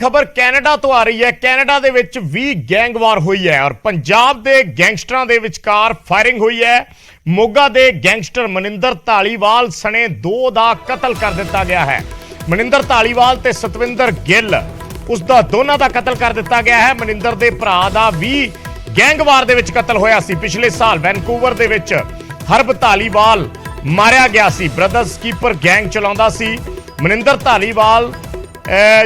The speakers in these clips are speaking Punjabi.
ਖਬਰ ਕੈਨੇਡਾ ਤੋਂ ਆ ਰਹੀ ਹੈ। ਕੈਨੇਡਾ ਦੇ ਵਿੱਚ ਵੀ ਗੈਂਗਵਾਰ ਹੋਈ ਹੈ ਔਰ ਪੰਜਾਬ ਦੇ ਗੈਂਗਸਟਰਾਂ ਦੇ ਵਿਚਕਾਰ ਫਾਇਰਿੰਗ ਹੋਈ ਹੈ। ਮੋਗਾ ਦੇ ਗੈਂਗਸਟਰ ਮਨਿੰਦਰ ਧਾਲੀਵਾਲ ਸਣੇ 2 ਦਾ ਕਤਲ ਕਰ ਦਿੱਤਾ ਗਿਆ ਹੈ। ਮਨਿੰਦਰ ਧਾਲੀਵਾਲ ਤੇ ਸਤਵਿੰਦਰ ਗਿੱਲ ਉਸ ਦਾ ਦੋਨਾਂ ਦਾ ਕਤਲ ਕਰ ਦਿੱਤਾ ਗਿਆ ਹੈ। ਮਨਿੰਦਰ ਦੇ ਭਰਾ ਦਾ ਵੀ ਗੈਂਗਵਾਰ ਦੇ ਵਿੱਚ ਕਤਲ ਹੋਇਆ ਸੀ। ਪਿਛਲੇ ਸਾਲ ਵੈਨਕੂਵਰ ਦੇ ਵਿੱਚ ਹਰਬ ਧਾਲੀਵਾਲ ਮਾਰਿਆ ਗਿਆ ਸੀ। ਬ੍ਰਦਰਸ ਕੀਪਰ ਗੈਂਗ ਚਲਾਉਂਦਾ ਸੀ। ਮਨਿੰਦਰ ਧਾਲੀਵਾਲ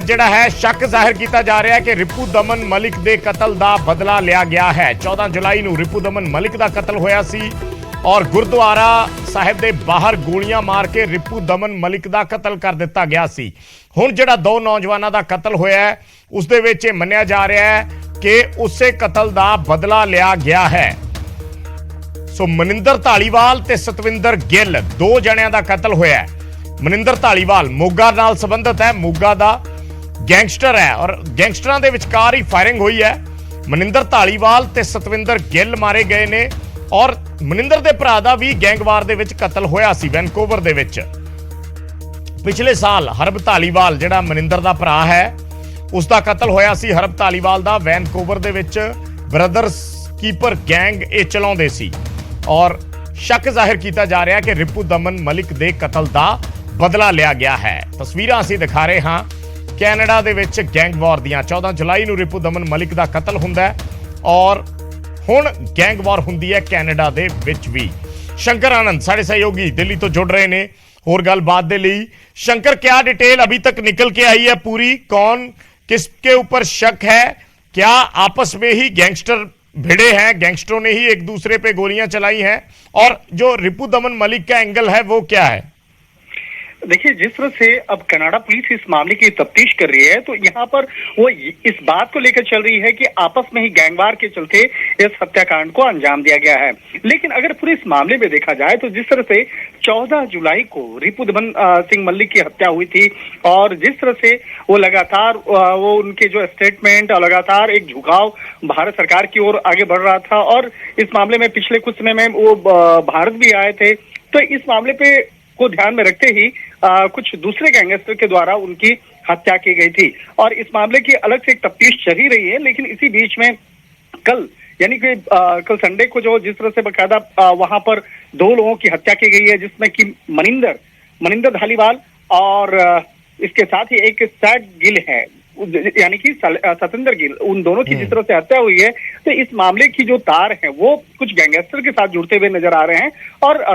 ਜਿਹੜਾ ਹੈ ਸ਼ੱਕ ਜ਼ਾਹਿਰ ਕੀਤਾ ਜਾ ਰਿਹਾ ਹੈ ਕਿ ਰਿਪੂ ਦਮਨ ਮਲਿਕ ਦੇ ਕਤਲ ਦਾ ਬਦਲਾ ਲਿਆ ਗਿਆ ਹੈ। 14 ਜੁਲਾਈ ਨੂੰ ਰਿਪੂ ਦਮਨ ਮਲਿਕ ਦਾ ਕਤਲ ਹੋਇਆ ਸੀ ਔਰ ਗੁਰਦੁਆਰਾ ਸਾਹਿਬ ਦੇ ਬਾਹਰ ਗੋਲੀਆਂ ਮਾਰ ਕੇ ਰਿਪੂ ਦਮਨ ਮਲਿਕ ਦਾ ਕਤਲ ਕਰ ਦਿੱਤਾ ਗਿਆ ਸੀ। ਹੁਣ ਜਿਹੜਾ 2 ਨੌਜਵਾਨਾਂ ਦਾ ਕਤਲ ਹੋਇਆ ਹੈ ਉਸ ਦੇ ਵਿੱਚ ਇਹ ਮੰਨਿਆ ਜਾ ਰਿਹਾ ਹੈ ਕਿ ਉਸੇ ਕਤਲ ਦਾ ਬਦਲਾ ਲਿਆ ਗਿਆ ਹੈ। ਸੋ ਮਨਿੰਦਰ ਧਾਲੀਵਾਲ ਤੇ ਸਤਵਿੰਦਰ ਗਿੱਲ 2 ਜਣਿਆਂ ਦਾ ਕਤਲ ਹੋਇਆ ਹੈ। ਮਨਿੰਦਰ ਧਾਲੀਵਾਲ ਮੋਗਾ ਨਾਲ ਸੰਬੰਧਿਤ ਹੈ, ਮੋਗਾ ਦਾ ਗੈਂਗਸਟਰ ਹੈ ਔਰ ਗੈਂਗਸਟਰਾਂ ਦੇ ਵਿਚਕਾਰ ਹੀ ਫਾਇਰਿੰਗ ਹੋਈ ਹੈ। ਮਨਿੰਦਰ ਧਾਲੀਵਾਲ ਤੇ ਸਤਵਿੰਦਰ ਗਿੱਲ ਮਾਰੇ ਗਏ ਨੇ ਔਰ ਮਨਿੰਦਰ ਦੇ ਭਰਾ ਦਾ ਵੀ ਗੈਂਗਵਾਰ ਦੇ ਵਿੱਚ ਕਤਲ ਹੋਇਆ ਸੀ ਵੈਨਕੂਵਰ ਦੇ ਵਿੱਚ। ਪਿਛਲੇ ਸਾਲ ਹਰਬ ਧਾਲੀਵਾਲ ਜਿਹੜਾ ਮਨਿੰਦਰ ਦਾ ਭਰਾ ਹੈ ਉਸ ਦਾ ਕਤਲ ਹੋਇਆ ਸੀ। ਹਰਬ ਧਾਲੀਵਾਲ ਦਾ ਵੈਨਕੂਵਰ ਦੇ ਵਿੱਚ ਬ੍ਰਦਰਸ ਕੀਪਰ ਗੈਂਗ ਇਹ ਚਲਾਉਂਦੇ ਸੀ ਔਰ ਸ਼ੱਕ ਜ਼ਾਹਿਰ ਕੀਤਾ ਜਾ ਰਿਹਾ ਕਿ ਰਿਪੂ ਦਮਨ ਮਲਿਕ ਦੇ ਕਤਲ ਦਾ ਬਦਲਾ ਲਿਆ ਗਿਆ ਹੈ। ਤਸਵੀਰਾਂ ਅਸੀਂ ਦਿਖਾ ਰਹੇ ਹਾਂ ਕੈਨੇਡਾ ਦੇ ਵਿੱਚ ਗੈਂਗਵਾਰ ਦੀਆਂ। 14 ਜੁਲਾਈ ਨੂੰ ਰਿਪੂ ਦਮਨ ਮਲਿਕ ਦਾ ਕਤਲ ਹੁੰਦਾ ਹੈ ਔਰ ਹੁਣ ਗੈਂਗਵਾਰ ਹੁੰਦੀ ਹੈ ਕੈਨੇਡਾ ਦੇ ਵਿੱਚ ਵੀ। शंकर आनंद साढ़े सहयोगी दिल्ली तो जुड़ रहे ने और गलबात दे लई। शंकर, क्या डिटेल अभी तक निकल के आई है पूरी? कौन किसके ऊपर शक है? क्या आपस में ही गैंगस्टर भिड़े हैं, गैंगस्टरों ने ही एक दूसरे पे गोलियां चलाई हैं? और जो रिपू दमन मलिक का एंगल है वो क्या है? देखिए, जिस तरह से अब कनाडा पुलिस इस मामले की तफ्तीश कर रही है तो यहाँ पर वो इस बात को लेकर चल रही है कि आपस में ही गैंगवार के चलते इस हत्याकांड को अंजाम दिया गया है। लेकिन अगर पूरे इस मामले में देखा जाए तो जिस तरह से 14 जुलाई को रिपू दमन सिंह मलिक की हत्या हुई थी और जिस तरह से वो लगातार वो उनके जो स्टेटमेंट और लगातार एक झुकाव भारत सरकार की ओर आगे बढ़ रहा था और इस मामले में पिछले कुछ समय में वो भारत भी आए थे, तो इस मामले पे को ध्यान में रखते ही कुछ दूसरे गैंगस्टर के द्वारा उनकी हत्या की गई थी और इस मामले की अलग से एक तफ्तीश चल ही रही है। लेकिन इसी बीच में कल यानी कि कल संडे को जो जिस तरह से बकायदा वहां पर 2 लोगों की हत्या की गई है जिसमें कि मनिंदर धालीवाल और इसके साथ ही एक सैड गिल है यानी कि सतेंद्र गिल, उन दोनों की जिस तरह से हत्या हुई है तो इस मामले की जो तार है वो कुछ गैंगस्टर के साथ जुड़ते हुए नजर आ रहे हैं। और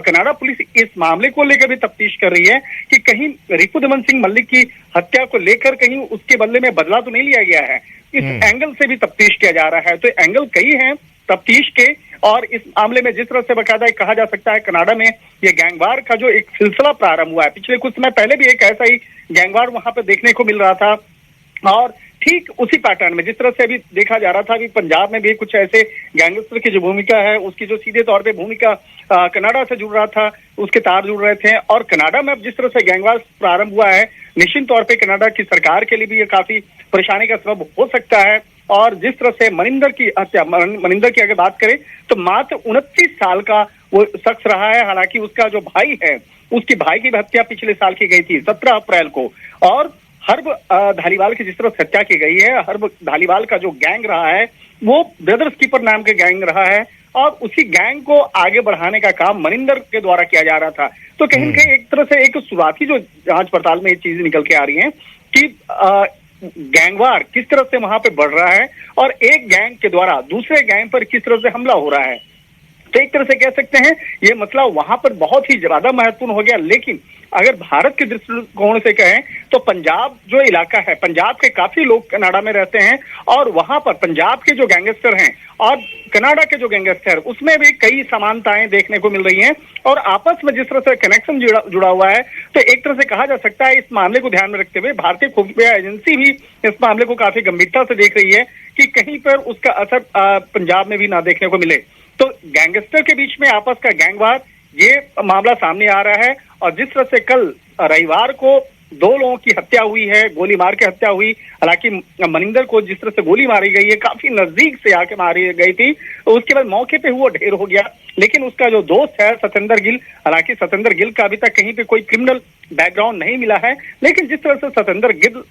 कनाडा पुलिस इस मामले को लेकर भी तफ्तीश कर रही है कि कहीं रिपू दमन सिंह मलिक की हत्या को लेकर कहीं उसके बदले में बदला तो नहीं लिया गया है। इस एंगल से भी तफ्तीश किया जा रहा है। तो एंगल कई हैं तफ्तीश के और इस मामले में जिस तरह से बकायदा कहा जा सकता है कनाडा में ये गैंगवार का जो एक सिलसिला प्रारंभ हुआ है, पिछले कुछ समय पहले भी एक ऐसा ही गैंगवार वहां पर देखने को मिल रहा था और ठीक उसी पैटर्न में जिस तरह से अभी देखा जा रहा था कि पंजाब में भी कुछ ऐसे गैंगस्टर की जो भूमिका है उसकी जो सीधे तौर पे भूमिका कनाडा से जुड़ रहा था, उसके तार जुड़ रहे थे और कनाडा में अब जिस तरह से गैंगवार प्रारंभ हुआ है निश्चित तौर पे कनाडा की सरकार के लिए भी ये काफी परेशानी का सबब हो सकता है। और जिस तरह से मनिंदर की हत्या, मनिंदर की अगर बात करें तो मात्र 29 साल का वो शख्स रहा है। हालांकि उसका जो भाई है उसकी भाई की हत्या पिछले साल की गई थी 17 अप्रैल को और हर्ब धालीवाल की जिस तरह हत्या की गई है, हर्ब धालीवाल का जो गैंग रहा है वो ब्रदर्स कीपर नाम के गैंग रहा है और उसी गैंग को आगे बढ़ाने का काम मनिंदर के द्वारा किया जा रहा था। तो कहीं न कहीं एक तरह से एक शुरुआती जो जांच पड़ताल में ये चीजें निकल के आ रही हैं कि गैंगवार किस तरह से वहां पे बढ़ रहा है और एक गैंग के द्वारा दूसरे गैंग पर किस तरह से हमला हो रहा है। तो एक तरह से कह सकते हैं ये मसला वहां पर बहुत ही ज्यादा महत्वपूर्ण हो गया। लेकिन अगर भारत के दृष्टिकोण से कहें तो पंजाब जो इलाका है, पंजाब के काफी लोग कनाडा में रहते हैं और वहां पर पंजाब के जो गैंगस्टर हैं और कनाडा के जो गैंगस्टर उसमें भी कई समानताएं देखने को मिल रही हैं और आपस में जिस तरह से कनेक्शन जुड़ा हुआ है तो एक तरह से कहा जा सकता है इस मामले को ध्यान में रखते हुए भारतीय खुफिया एजेंसी भी इस मामले को काफी गंभीरता से देख रही है कि कहीं पर उसका असर पंजाब में भी ना देखने को मिले। तो गैंगस्टर के बीच में आपस का गैंगवार ये मामला सामने आ रहा है और जिस तरह से कल रविवार को 2 लोगों की हत्या हुई है, गोली मार के हत्या हुई। हालांकि मनिंदर को जिस तरह से गोली मारी गई है काफी नजदीक से आके मारी गई थी तो उसके बाद मौके पे वो ढेर हो गया। लेकिन उसका जो दोस्त है सतेंद्र गिल, हालांकि सतेंद्र गिल का अभी तक कहीं पे कोई क्रिमिनल बैकग्राउंड नहीं मिला है, लेकिन जिस तरह से सतेंद्र गिल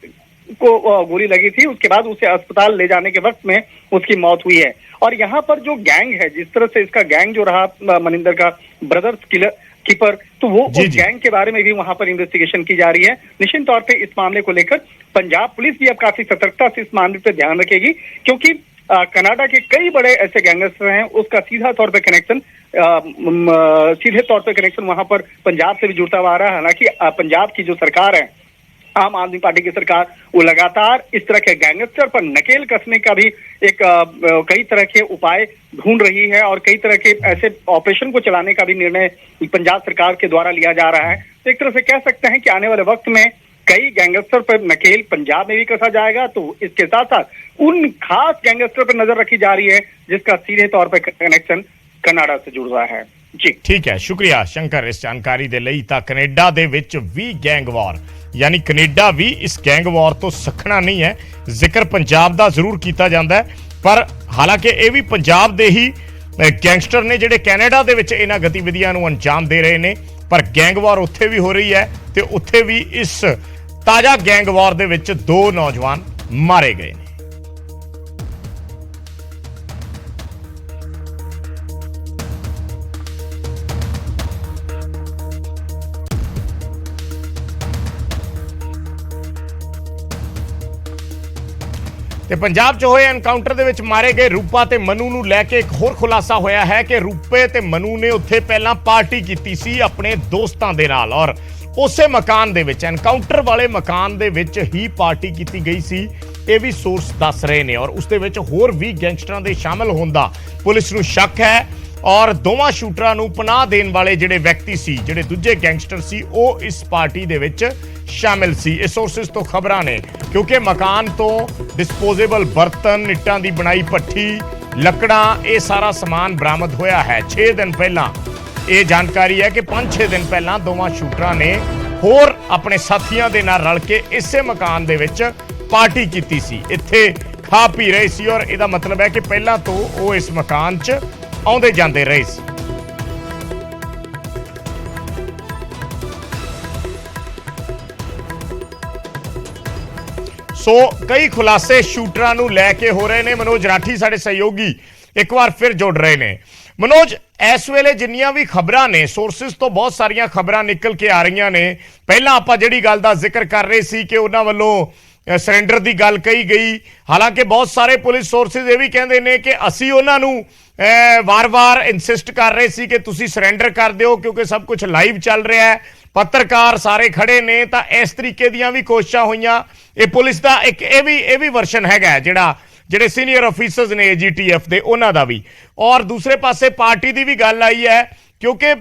को गोली लगी थी, उसके बाद उसे अस्पताल ले जाने के वक्त में उसकी मौत हुई है। और यहाँ पर जो गैंग है, जिस तरह से इसका गैंग जो रहा मनिंदर का ब्रदर्स कीपर, तो वो उस गैंग के बारे में भी वहां पर इन्वेस्टिगेशन की जा रही है। निश्चित तौर पे इस मामले को लेकर पंजाब पुलिस भी अब काफी सतर्कता से इस मामले पे ध्यान रखेगी, क्योंकि कनाडा के कई बड़े ऐसे गैंगस्टर हैं, उसका सीधा तौर पे कनेक्शन सीधे तौर पे कनेक्शन वहां पर पंजाब से भी जुड़ता हुआ आ रहा है। हालांकि पंजाब की जो सरकार है, आम आदमी पार्टी की सरकार, वो लगातार इस तरह के गैंगस्टर पर नकेल कसने का भी एक कई तरह के उपाय ढूंढ रही है और कई तरह के ऐसे ऑपरेशन को चलाने का भी निर्णय पंजाब सरकार के द्वारा लिया जा रहा है। तो एक तरह से कह सकते हैं कि आने वाले वक्त में कई गैंगस्टर पर नकेल पंजाब में भी कसा जाएगा, तो इसके साथ साथ उन खास गैंगस्टर पर नजर रखी जा रही है जिसका सीधे तौर पर कनेक्शन कनाडा से जुड़ रहा है। जी ठीक है, शुक्रिया शंकर इस जानकारी ਦੇ ਲਈ। ਤਾਂ ਕੈਨੇਡਾ ਦੇ ਵਿੱਚ ਵੀ ਗੈਂਗ ਵਾਰ, ਯਾਨੀ ਕੈਨੇਡਾ ਵੀ ਇਸ ਗੈਂਗ ਵਾਰ ਤੋਂ ਸਖਣਾ ਨਹੀਂ ਹੈ। ਜ਼ਿਕਰ ਪੰਜਾਬ ਦਾ ਜ਼ਰੂਰ ਕੀਤਾ ਜਾਂਦਾ ਹੈ, ਪਰ ਹਾਲਾਂਕਿ ਇਹ ਵੀ ਪੰਜਾਬ ਦੇ ਹੀ ਗੈਂਗਸਟਰ ਨੇ ਜਿਹੜੇ ਕੈਨੇਡਾ ਦੇ ਵਿੱਚ ਇਹਨਾਂ ਗਤੀਵਿਧੀਆਂ ਨੂੰ ਅੰਜਾਮ ਦੇ ਰਹੇ ਨੇ। ਪਰ ਗੈਂਗ ਵਾਰ ਉੱਥੇ ਵੀ ਹੋ ਰਹੀ ਹੈ ਤੇ ਉੱਥੇ ਵੀ ਇਸ ਤਾਜ਼ਾ ਗੈਂਗ ਵਾਰ ਦੇ ਵਿੱਚ 2 ਨੌਜਵਾਨ ਮਾਰੇ ਗਏ ਨੇ। ਤੇ ਪੰਜਾਬ 'ਚ ਹੋਏ ਐਨਕਾਊਂਟਰ ਦੇ ਵਿੱਚ ਮਾਰੇ ਗਏ ਰੂਪਾ ਤੇ ਮਨੂ ਨੂੰ ਲੈ ਕੇ ਇੱਕ ਹੋਰ ਖੁਲਾਸਾ ਹੋਇਆ ਹੈ ਕਿ ਰੂਪੇ ਤੇ ਮਨੂ ਨੇ ਉੱਥੇ ਪਹਿਲਾਂ ਪਾਰਟੀ ਕੀਤੀ ਸੀ ਆਪਣੇ ਦੋਸਤਾਂ ਦੇ ਨਾਲ ਔਰ ਉਸੇ ਮਕਾਨ ਦੇ ਵਿੱਚ, ਐਨਕਾਊਂਟਰ ਵਾਲੇ ਮਕਾਨ ਦੇ ਵਿੱਚ ਹੀ ਪਾਰਟੀ ਕੀਤੀ ਗਈ ਸੀ। ਇਹ ਵੀ ਸੋਰਸ ਦੱਸ ਰਹੇ ਨੇ ਔਰ ਉਸ ਦੇ ਵਿੱਚ ਹੋਰ ਵੀ ਗੈਂਗਸਟਰਾਂ ਦੇ ਸ਼ਾਮਲ ਹੋਣ ਦਾ ਪੁਲਿਸ ਨੂੰ ਸ਼ੱਕ ਹੈ ਔਰ ਦੋਵਾਂ ਸ਼ੂਟਰਾਂ ਨੂੰ ਪਨਾਹ ਦੇਣ ਵਾਲੇ ਜਿਹੜੇ ਵਿਅਕਤੀ ਸੀ, ਜਿਹੜੇ ਦੂਜੇ ਗੈਂਗਸਟਰ ਸੀ, ਉਹ ਇਸ ਪਾਰਟੀ ਦੇ ਵਿੱਚ ਸ਼ਾਮਿਲ ਸੀ। ਇਹ ਸੋਰਸਿਸ ਤੋਂ ਖਬਰਾਂ ਨੇ, ਕਿਉਂਕਿ ਮਕਾਨ ਤੋਂ ਡਿਸਪੋਜ਼ੇਬਲ ਬਰਤਨ, ਇੱਟਾਂ ਦੀ ਬਣਾਈ ਭੱਠੀ, ਲੱਕੜਾਂ, ਇਹ ਸਾਰਾ ਸਮਾਨ ਬਰਾਮਦ ਹੋਇਆ ਹੈ 6 ਦਿਨ ਪਹਿਲਾਂ। ਇਹ ਜਾਣਕਾਰੀ ਹੈ ਕਿ 5-6 ਦਿਨ ਪਹਿਲਾਂ ਦੋਵਾਂ ਸ਼ੂਟਰਾਂ ਨੇ ਹੋਰ ਆਪਣੇ ਸਾਥੀਆਂ ਦੇ ਨਾਲ ਰਲ ਕੇ ਇਸੇ ਮਕਾਨ ਦੇ ਵਿੱਚ ਪਾਰਟੀ ਕੀਤੀ ਸੀ। ਇੱਥੇ ਖਾ ਪੀ ਰਹੇ ਸੀ ਔਰ ਇਹਦਾ ਮਤਲਬ ਹੈ ਕਿ ਪਹਿਲਾਂ ਤੋਂ ਉਹ ਇਸ ਮਕਾਨ 'ਚ ਆਉਂਦੇ ਜਾਂਦੇ ਰਹੇ ਸੀ। ਸੋ ਕਈ ਖੁਲਾਸੇ ਸ਼ੂਟਰਾਂ ਨੂੰ ਲੈ ਕੇ ਹੋ ਰਹੇ ਨੇ। ਮਨੋਜ ਰਾਠੀ ਸਾਡੇ ਸਹਿਯੋਗੀ ਇੱਕ ਵਾਰ ਫਿਰ ਜੁੜ ਰਹੇ ਨੇ। ਮਨੋਜ, ਇਸ ਵੇਲੇ ਜਿੰਨੀਆਂ ਵੀ ਖਬਰਾਂ ਨੇ, ਸੋਰਸਿਸ ਤੋਂ ਬਹੁਤ ਸਾਰੀਆਂ ਖਬਰਾਂ ਨਿਕਲ ਕੇ ਆ ਰਹੀਆਂ ਨੇ। ਪਹਿਲਾਂ ਆਪਾਂ ਜਿਹੜੀ ਗੱਲ ਦਾ ਜ਼ਿਕਰ ਕਰ ਰਹੇ ਸੀ ਕਿ ਉਹਨਾਂ ਵੱਲੋਂ ਸਰੈਂਡਰ ਦੀ ਗੱਲ ਕਹੀ ਗਈ, ਹਾਲਾਂਕਿ ਬਹੁਤ ਸਾਰੇ ਪੁਲਿਸ ਸੋਰਸਿਸ ਇਹ ਵੀ ਕਹਿੰਦੇ ਨੇ ਕਿ ਅਸੀਂ ਉਹਨਾਂ ਨੂੰ ਵਾਰ-ਵਾਰ ਇਨਸਿਸਟ ਕਰ ਰਹੇ ਸੀ ਕਿ ਤੁਸੀਂ ਸਰੈਂਡਰ ਕਰ ਦਿਓ, ਕਿਉਂਕਿ ਸਭ ਕੁਝ ਲਾਈਵ ਚੱਲ ਰਿਹਾ ਹੈ, ਪੱਤਰਕਾਰ ਸਾਰੇ ਖੜੇ ਨੇ। ਤਾਂ ਇਸ ਤਰੀਕੇ ਦੀਆਂ ਵੀ ਕੋਸ਼ਿਸ਼ਾਂ ਹੋਈਆਂ। ਇਹ ਪੁਲਿਸ ਦਾ ਇੱਕ ਇਹ ਵੀ ਵਰਸ਼ਨ ਹੈਗਾ ਜਿਹੜੇ ਸੀਨੀਅਰ ਆਫੀਸਰਸ ਨੇ AGTF ਦੇ, ਉਹਨਾਂ ਦਾ ਵੀ। ਔਰ ਦੂਸਰੇ ਪਾਸੇ ਪਾਰਟੀ ਦੀ ਵੀ ਗੱਲ ਆਈ ਹੈ, ਕਿਉਂਕਿ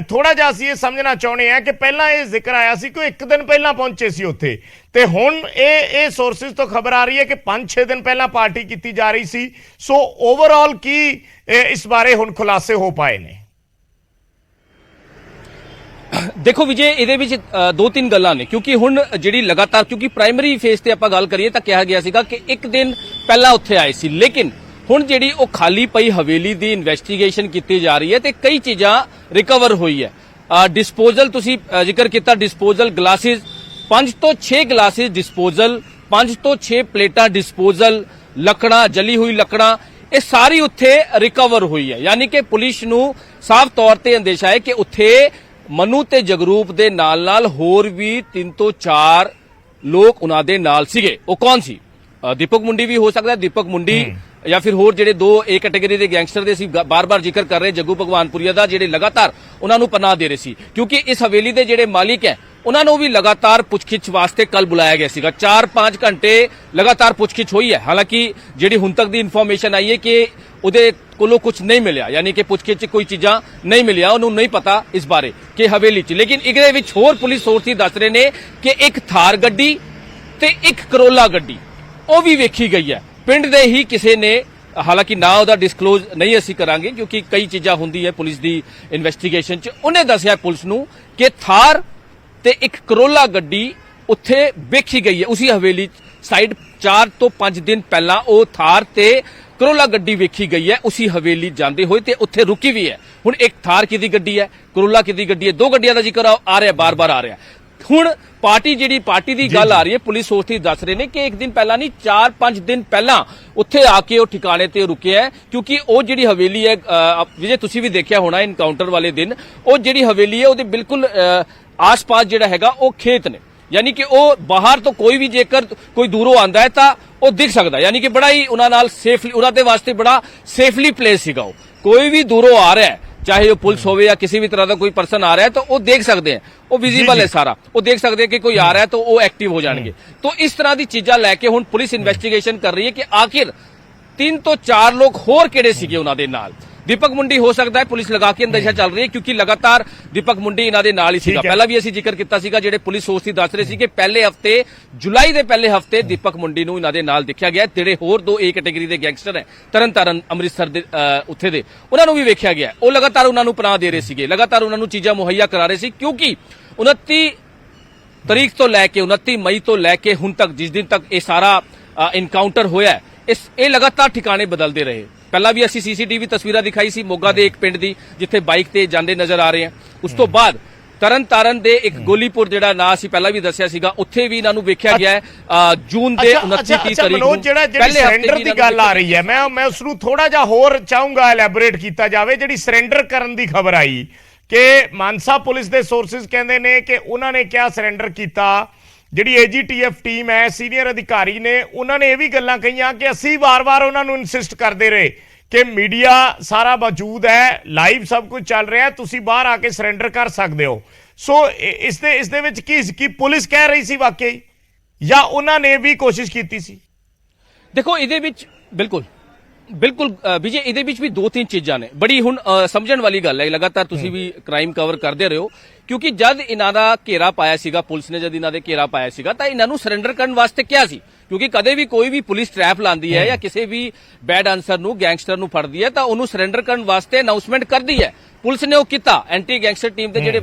ਥੋੜਾ ਜਿਹਾ ਅਸੀਂ ਇਹ ਸਮਝਣਾ ਚਾਹੁੰਦੇ ਹਾਂ ਕਿ ਪਹਿਲਾਂ ਇਹ ਜ਼ਿਕਰ ਆਇਆ ਸੀ ਕਿ 1 ਦਿਨ ਪਹਿਲਾਂ ਪਹੁੰਚੇ ਸੀ ਉੱਥੇ, ਤੇ ਹੁਣ ਇਹ ਸੋਰਸਿਸ ਤੋਂ ਖਬਰ ਆ ਰਹੀ ਹੈ ਕਿ 5-6 ਦਿਨ ਪਹਿਲਾਂ ਪਾਰਟੀ ਕੀਤੀ ਜਾ ਰਹੀ ਸੀ। ਸੋ ਓਵਰਆਲ ਕੀ ਇਸ ਬਾਰੇ ਹੁਣ ਖੁਲਾਸੇ ਹੋ ਪਾਏ ਨੇ? ਦੇਖੋ ਵਿਜੇ, ਇਹਦੇ ਵਿੱਚ 2-3 ਗੱਲਾਂ ਨੇ, ਕਿਉਂਕਿ ਹੁਣ ਜਿਹੜੀ ਲਗਾਤਾਰ, ਕਿਉਂਕਿ ਪ੍ਰਾਇਮਰੀ ਫੇਸ ਤੇ ਆਪਾਂ ਗੱਲ ਕਰੀਏ ਤਾਂ ਕਿਹਾ ਗਿਆ ਸੀਗਾ ਕਿ 1 ਦਿਨ ਪਹਿਲਾਂ ਉੱਥੇ ਆਏ ਸੀ, ਲੇਕਿਨ ਹੁਣ ਜਿਹੜੀ ਉਹ ਖਾਲੀ ਪਈ ਹਵੇਲੀ ਦੀ ਇਨਵੈਸਟੀਗੇਸ਼ਨ ਕੀਤੀ ਜਾ ਰਹੀ ਹੈ ਤੇ ਕਈ ਚੀਜ਼ਾਂ ਰਿਕਵਰ ਹੋਈ ਹੈ। ਡਿਸਪੋਜ਼ਲ ਤੁਸੀਂ ਜ਼ਿਕਰ ਕੀਤਾ, ਡਿਸਪੋਜ਼ਲ ਗਲਾਸਿਸ 5 ਤੋਂ 6 ਗਲਾਸਿਸ ਡਿਸਪੋਜ਼ਲ, 5 ਤੋਂ 6 ਪਲੇਟਾਂ ਡਿਸਪੋਜ਼ਲ, ਲੱਕੜਾਂ, ਜਲੀ ਹੋਈ ਲੱਕੜਾਂ, ਇਹ ਸਾਰੀ ਉੱਥੇ ਰਿਕਵਰ ਹੋਈ ਹੈ। ਯਾਨੀ ਕਿ ਪੁਲਿਸ ਨੂੰ ਸਾਫ਼ ਤੌਰ ਤੇ ਅੰਦੇਸ਼ਾ ਹੈ ਕਿ ਉੱਥੇ ਮਨੂ ਤੇ ਜਗਰੂਪ ਦੇ ਨਾਲ ਹੋਰ ਵੀ 3 ਤੋਂ 4 ਲੋਕ ਉਹਨਾਂ ਦੇ ਨਾਲ ਸੀਗੇ। ਉਹ ਕੌਣ ਸੀ? ਦੀਪਕ ਮੁੰਡੀ ਵੀ ਹੋ ਸਕਦਾ, ਦੀਪਕ ਮੁੰਡੀ ਜਾਂ ਫਿਰ ਹੋਰ ਜਿਹੜੇ 2 A ਕੈਟਾਗਰੀ ਦੇ ਗੈਂਗਸਟਰ ਦੇ ਸੀ, ਬਾਰ-ਬਾਰ ਜ਼ਿਕਰ ਕਰ ਰਹੇ ਜੱਗੂ ਭਗਵਾਨਪੁਰੀਆ ਦਾ, ਜਿਹੜੇ ਲਗਾਤਾਰ ਉਹਨਾਂ ਨੂੰ ਪਨਾਹ ਦੇ ਰਹੇ ਸੀ, ਕਿਉਂਕਿ ਇਸ ਹਵੇਲੀ ਦੇ ਜਿਹੜੇ ਮਾਲਿਕ ਹੈ ਉਹਨਾਂ ਨੂੰ ਵੀ ਲਗਾਤਾਰ ਪੁੱਛਗਿੱਛ ਵਾਸਤੇ ਕੱਲ ਬੁਲਾਇਆ ਗਿਆ ਸੀਗਾ। 4-5 ਘੰਟੇ ਲਗਾਤਾਰ ਪੁੱਛਗਿੱਛ ਹੋਈ ਹੈ। ਹਾਲਾਂਕਿ ਜਿਹੜੀ ਹੁਣ ਤੱਕ ਦੀ ਇਨਫੋਰਮੇਸ਼ਨ ਆਈ ਹੈ ਕਿ ਉਹਦੇ ਕੋਲੋਂ ਕੁਝ ਨਹੀਂ ਮਿਲਿਆ, ਯਾਨੀ ਕਿ ਪੁੱਛਗਿੱਛ 'ਚ ਕੋਈ ਚੀਜ਼ਾਂ ਨਹੀਂ ਮਿਲਿਆ, ਉਹਨੂੰ ਨਹੀਂ ਪਤਾ ਇਸ ਬਾਰੇ ਕਿ ਹਵੇਲੀ 'ਚ। ਲੇਕਿਨ ਇਹਦੇ ਵਿੱਚ ਹੋਰ ਪੁਲਿਸ ਸੋਰਸ ਹੀ ਦੱਸ ਰਹੇ ਨੇ ਕਿ ਇੱਕ ਥਾਰ ਗੱਡੀ ਤੇ ਇੱਕ ਕਰੋਲਾ ਗੱਡੀ ਉਹ ਵੀ ਵੇਖੀ ਗਈ ਹੈ ਪਿੰਡ ਦੇ ਹੀ ਕਿਸੇ ਨੇ। ਹਾਲਾਂਕਿ ਨਾ ਉਹਦਾ ਡਿਸਕਲੋਜ਼ ਨਹੀਂ ਅਸੀਂ ਕਰਾਂਗੇ, ਕਿਉਂਕਿ ਕਈ ਚੀਜ਼ਾਂ ਹੁੰਦੀ ਹੈ ਪੁਲਿਸ ਦੀ ਇਨਵੈਸਟੀਗੇਸ਼ਨ 'ਚ। ਉਹਨੇ ਦੱਸਿਆ ਪੁਲਿਸ ਨੂੰ ਕਿ ਥਾਰ ਤੇ ਇੱਕ ਕਰੋਲਾ ਗੱਡੀ ਉੱਥੇ ਵੇਖੀ ਗਈ ਹੈ ਉਸੇ ਹਵੇਲੀ ਸਾਈਡ। 4 ਤੋਂ 5 ਦਿਨ ਪਹਿਲਾਂ ਉਹ ਥਾਰ ਤੇ ਕਰੋਲਾ ਗੱਡੀ ਵੇਖੀ ਗਈ ਹੈ ਉਸੇ ਹਵੇਲੀ ਜਾਂਦੇ ਹੋਏ, ਤੇ ਉੱਥੇ ਰੁਕੀ ਵੀ ਹੈ। ਹੁਣ ਇੱਕ ਥਾਰ ਕਿਹਦੀ ਗੱਡੀ ਹੈ, ਕਰੋਲਾ ਕਿਹਦੀ ਗੱਡੀ ਹੈ, 2 ਗੱਡੀਆਂ ਦਾ ਜ਼ਿਕਰ ਆ ਰਿਹਾ, ਬਾਰ-ਬਾਰ ਆ ਰਿਹਾ। ਹੁਣ ਪਾਰਟੀ ਦੀ ਗੱਲ ਆ ਰਹੀ ਹੈ, ਪੁਲਿਸ ਸੋਚਦੀ ਦੱਸ ਰਹੇ ਨੇ ਕਿ ਇੱਕ ਦਿਨ ਪਹਿਲਾਂ ਨਹੀਂ 4-5 ਦਿਨ ਪਹਿਲਾਂ ਉੱਥੇ ਆ ਕੇ ਉਹ ਠਿਕਾਣੇ ਤੇ ਰੁਕਿਆ ਹੈ, ਕਿਉਂਕਿ ਉਹ ਜਿਹੜੀ ਹਵੇਲੀ ਹੈ ਵਿਜੇ ਤੁਸੀਂ ਵੀ ਦੇਖਿਆ ਹੋਣਾ ਇਨਕਾਊਂਟਰ ਵਾਲੇ ਦਿਨ, ਉਹ ਜਿਹੜੀ ਹਵੇਲੀ ਹੈ ਉਹਦੇ ਬਿਲਕੁਲ ਆਸ-ਪਾਸ ਜਿਹੜਾ ਹੈਗਾ ਉਹ ਖੇਤ ਨੇ, ਯਾਨੀ ਕਿ ਉਹ ਬਾਹਰ ਤੋਂ ਕੋਈ ਵੀ ਜੇਕਰ ਕੋਈ ਦੂਰੋਂ ਆਂਦਾ ਹੈ ਤਾਂ ਉਹ ਦਿਖ ਸਕਦਾ, ਯਾਨੀ ਕਿ ਬੜਾ ਹੀ ਉਹਨਾਂ ਨਾਲ ਸੇਫਲੀ, ਉਹਨਾਂ ਦੇ ਵਾਸਤੇ ਬੜਾ ਸੇਫਲੀ ਪਲੇਸ ਸੀਗਾ। ਉਹ ਕੋਈ ਵੀ ਦੂਰੋਂ ਆ ਰਿਹਾ ਹੈ, ਚਾਹੇ ਉਹ ਪੁਲਿਸ ਹੋਵੇ ਜਾਂ ਕਿਸੇ ਵੀ ਤਰ੍ਹਾਂ ਦਾ ਕੋਈ ਪਰਸਨ ਆ ਰਿਹਾ ਹੈ ਤਾਂ ਉਹ ਦੇਖ ਸਕਦੇ हैं, ਉਹ ਵਿਜ਼ੀਬਲ ਹੈ ਸਾਰਾ, ਉਹ ਦੇਖ ਸਕਦੇ हैं कि कोई आ रहा है तो वो एक्टिव हो जाएंगे। तो इस तरह की चीज़ां लैके हुण पुलिस इन्वेस्टिगेशन कर रही है कि आखिर 3 ਤੋਂ 4 लोग होर किहड़े सीगे उन्हां दे नाल। दीपक मुंडी हो सकता है, पुलिस लगा के अंदेशा चल रही है क्योंकि लगातार दीपक मुंडी इन्हां दे नाल ही सीगा। पहला भी ਅਸੀਂ ਜ਼ਿਕਰ ਕੀਤਾ ਸੀਗਾ, ਜਿਹੜੇ ਪੁਲਿਸ ਸੋਰਸ ਦੀ ਦੱਸ ਰਹੇ ਸੀ ਕਿ ਪਹਿਲੇ ਹਫਤੇ ਜੁਲਾਈ ਦੇ ਪਹਿਲੇ ਹਫਤੇ ਦੀਪਕ ਮੁੰਡੀ ਨੂੰ ਇਹਨਾਂ ਦੇ ਨਾਲ ਦੇਖਿਆ ਗਿਆ। ਜਿਹੜੇ ਹੋਰ 2 A ਕੈਟਾਗਰੀ ਦੇ ਗੈਂਗਸਟਰ ਹੈ ਤਰਨਤਾਰਨ ਅੰਮ੍ਰਿਤਸਰ ਦੇ ਉੱਥੇ ਦੇ, ਉਹਨਾਂ ਨੂੰ ਵੀ ਵੇਖਿਆ ਗਿਆ। ਉਹ ਲਗਾਤਾਰ ਉਹਨਾਂ ਨੂੰ ਪਨਾਹ ਦੇ ਰਹੇ ਸੀਗੇ, ਲਗਾਤਾਰ ਉਹਨਾਂ ਨੂੰ ਚੀਜ਼ਾਂ ਮੁਹੱਈਆ ਕਰਾ ਰਹੇ ਸੀ, ਕਿਉਂਕਿ 29 ਤਰੀਕ ਤੋਂ ਲੈ ਕੇ 29 ਮਈ ਤੋਂ ਲੈ ਕੇ ਹੁਣ ਤੱਕ ਜਿਸ ਦਿਨ ਤੱਕ ਇਹ ਸਾਰਾ ਇਨਕਾਊਂਟਰ ਹੋਇਆ, ਇਹ ਲਗਾਤਾਰ ਠਿਕਾਣੇ ਬਦਲਦੇ ਰਹੇ। ਪਹਿਲਾਂ ਵੀ ਅਸੀਂ ਸੀਸੀਟੀਵੀ ਤਸਵੀਰਾਂ ਦਿਖਾਈ ਸੀ ਮੋਗਾ ਦੇ ਇੱਕ ਪਿੰਡ ਦੀ, ਜਿੱਥੇ ਬਾਈਕ ਤੇ ਜਾਂਦੇ ਨਜ਼ਰ ਆ ਰਹੇ ਆ। ਉਸ ਤੋਂ ਬਾਅਦ ਤਰਨਤਾਰਨ ਦੇ ਇੱਕ ਗੋਲੀਪੁਰ ਜਿਹੜਾ ਨਾਂ ਅਸੀਂ ਪਹਿਲਾਂ ਵੀ ਦੱਸਿਆ ਸੀਗਾ, ਉੱਥੇ ਵੀ ਇਹਨਾਂ ਨੂੰ ਵੇਖਿਆ ਗਿਆ ਹੈ ਜੂਨ ਦੇ 29-30 ਤਰੀਕ ਨੂੰ। ਜਿਹੜੀ ਸਰੈਂਡਰ ਦੀ ਗੱਲ ਆ ਰਹੀ ਹੈ, ਮੈਂ ਉਸ ਨੂੰ ਥੋੜਾ ਜਿਹਾ ਹੋਰ ਚਾਹੂੰਗਾ ਐਲੈਬੋਰੇਟ ਕੀਤਾ ਜਾਵੇ। ਜਿਹੜੀ ਸਰੈਂਡਰ ਕਰਨ ਦੀ ਖਬਰ ਆਈ ਕਿ ਮਾਨਸਾ ਪੁਲਿਸ ਦੇ ਸੋਰਸਿਸ ਕਹਿੰਦੇ ਨੇ ਕਿ ਉਹਨਾਂ ਨੇ ਕਿਹਾ ਸਰੈਂਡਰ ਕੀਤਾ। ਜਿਹੜੀ AGTF ਟੀਮ ਹੈ, ਸੀਨੀਅਰ ਅਧਿਕਾਰੀ ਨੇ, ਉਹਨਾਂ ਨੇ ਇਹ ਵੀ ਗੱਲਾਂ ਕਹੀਆਂ ਕਿ ਅਸੀਂ ਵਾਰ-ਵਾਰ ਉਹਨਾਂ ਨੂੰ ਇਨਸਿਸਟ ਕਰਦੇ ਰਹੇ ਕਿ ਮੀਡੀਆ ਸਾਰਾ ਮੌਜੂਦ ਹੈ, ਲਾਈਵ ਸਭ ਕੁਝ ਚੱਲ ਰਿਹਾ, ਤੁਸੀਂ ਬਾਹਰ ਆ ਕੇ ਸਰੈਂਡਰ ਕਰ ਸਕਦੇ ਹੋ। ਸੋ ਇਸ ਦੇ ਵਿੱਚ ਕੀ ਪੁਲਿਸ ਕਹਿ ਰਹੀ ਸੀ ਵਾਕਈ, ਜਾਂ ਉਹਨਾਂ ਨੇ ਵੀ ਕੋਸ਼ਿਸ਼ ਕੀਤੀ ਸੀ? ਦੇਖੋ ਇਹਦੇ ਵਿੱਚ ਬਿਲਕੁਲ ਵਿਜੇ, ਇਹਦੇ ਵਿੱਚ ਵੀ 2-3 ਚੀਜ਼ਾਂ ਨੇ। ਬੜੀ ਹੁਣ ਸਮਝਣ ਵਾਲੀ ਗੱਲ ਹੈ, ਲਗਾਤਾਰ ਤੁਸੀਂ ਵੀ ਕ੍ਰਾਈਮ ਕਵਰ ਕਰਦੇ ਰਹੇ ਹੋ, ਕਿਉਂਕਿ ਜਦ ਇਹਨਾਂ ਦਾ ਘੇਰਾ ਪਾਇਆ ਸੀਗਾ ਪੁਲਿਸ ਨੇ, ਜਦ ਇਹਨਾਂ ਦੇ ਘੇਰਾ ਪਾਇਆ ਸੀਗਾ ਤਾਂ ਇਹਨਾਂ ਨੂੰ ਸਰੈਂਡਰ ਕਰਨ ਵਾਸਤੇ ਕਿਹਾ ਸੀ, ਕਿਉਂਕਿ ਕਦੇ ਵੀ ਕੋਈ ਵੀ ਪੁਲਿਸ ਟ੍ਰੈਪ ਲਾਉਂਦੀ ਹੈ ਜਾਂ ਕਿਸੇ ਵੀ ਬੈਡ ਆਨਸਰ ਨੂੰ, ਗੈਂਗਸਟਰ ਨੂੰ ਫੜਦੀ ਹੈ ਤਾਂ ਉਹਨੂੰ ਸਰੈਂਡਰ ਕਰਨ ਵਾਸਤੇ ਅਨਾਉਂਸਮੈਂਟ ਕਰਦੀ ਹੈ। ਪੁਲਿਸ ਨੇ ਉਹ ਕੀਤਾ। ਐਂਟੀ ਗੈਂਗਸਟਰ ਟੀਮ ਦੇ ਜਿਹੜੇ